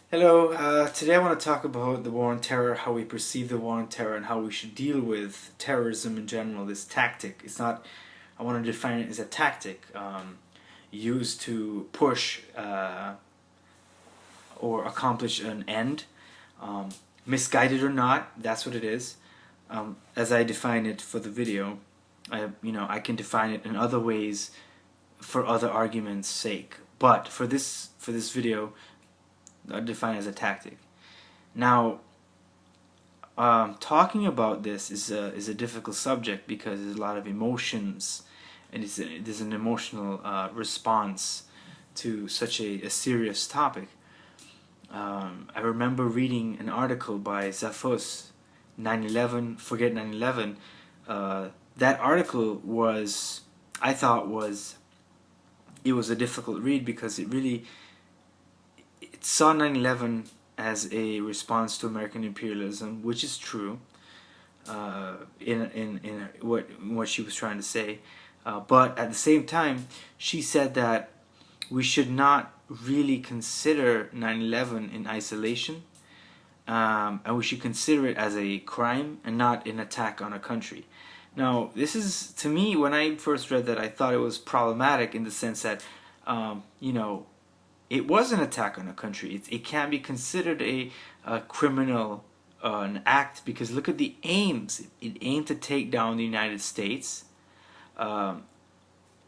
Hello, today I want to talk about the war on terror, how we perceive the war on terror, and how we should deal with terrorism in general, this tactic. I want to define it as a tactic used to push or accomplish an end. Um, Misguided or not, that's what it is. As I define it for the video, I can define it in other ways for other arguments' sake. But for this video, I define it as a tactic. Now, talking about this is a difficult subject because there's a lot of emotions, and there's an emotional response to such a serious topic. I remember reading an article by Zaffos, 9/11, Forget 9/11. That article I thought it was a difficult read because it saw 9/11 as a response to American imperialism, which is true in what she was trying to say. But at the same time, she said that we should not really consider 9/11 in isolation, and we should consider it as a crime and not an attack on a country. Now, this is, to me, when I first read that, I thought it was problematic in the sense that, it was an attack on a country. It can be considered a criminal an act because look at the aims. It aimed to take down the United States,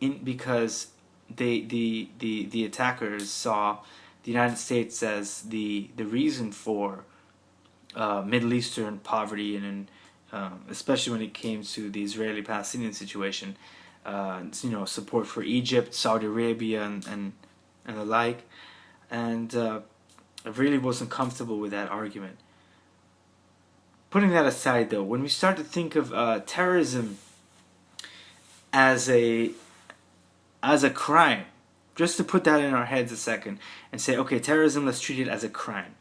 because the attackers saw the United States as the reason for Middle Eastern poverty and especially when it came to the Israeli-Palestinian situation. Support for Egypt, Saudi Arabia, and the like, and I really wasn't comfortable with that argument. Putting that aside, though, when we start to think of terrorism as a crime, just to put that in our heads a second and say, okay, terrorism, let's treat it as a crime.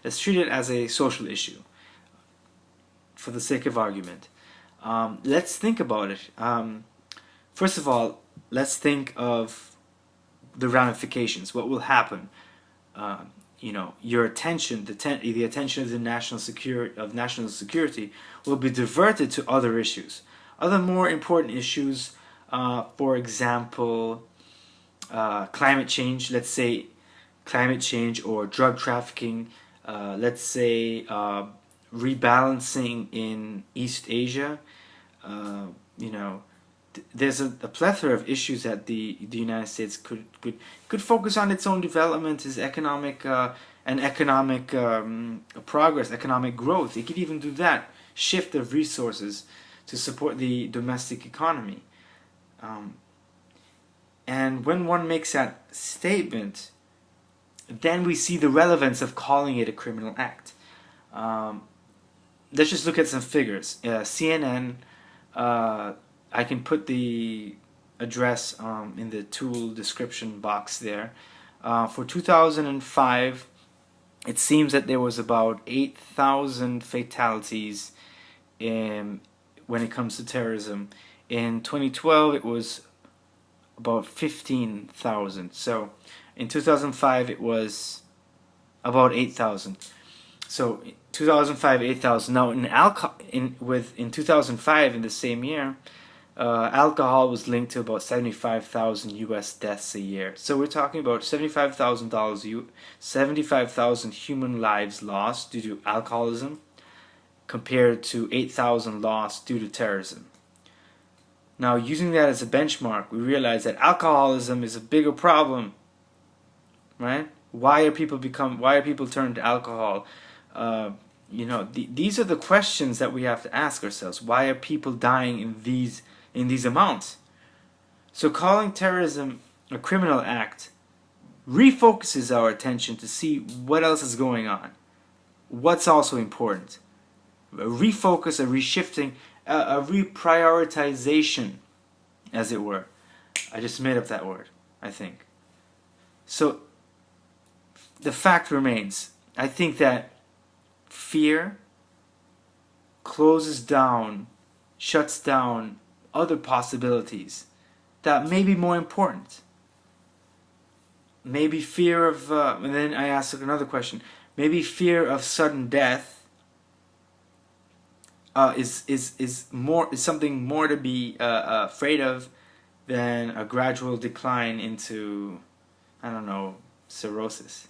Let's treat it as a social issue, for the sake of argument. Let's think about it. First of all, let's think of the ramifications. What will happen? Your attention, the attention of the national security, will be diverted to other issues, other more important issues. For example, climate change. Let's say climate change or drug trafficking. Let's say rebalancing in East Asia. You know, there's a plethora of issues that the United States could focus on its own development, its economic progress, economic growth. It could even do that, shift of resources to support the domestic economy. And when one makes that statement, then we see the relevance of calling it a criminal act. Let's just look at some figures. CNN. I can put the address in the tool description box there. For 2005, it seems that there was about 8,000 fatalities when it comes to terrorism. In 2012, it was about 15,000. So in 2005, it was about 8,000. So 2005, 8,000. Now in 2005, in the same year, alcohol was linked to about 75,000 U.S. deaths a year. So we're talking about $75,000 human lives lost due to alcoholism, compared to 8,000 lost due to terrorism. Now, using that as a benchmark, we realize that alcoholism is a bigger problem, right? Why are people turning to alcohol? These are the questions that we have to ask ourselves. Why are people dying in these amounts? So calling terrorism a criminal act refocuses our attention to see what else is going on. What's also important? A refocus, a reshifting, a reprioritization, as it were. I just made up that word, I think. So the fact remains, I think that fear closes down, shuts down other possibilities that may be more important. maybe fear of, and then I asked another question. Maybe fear of sudden death is something more to be afraid of than a gradual decline into, I don't know, cirrhosis.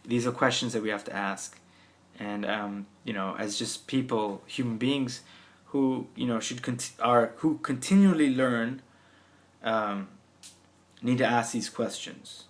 These are questions that we have to ask, and as just people, human beings, who who continually learn, need to ask these questions.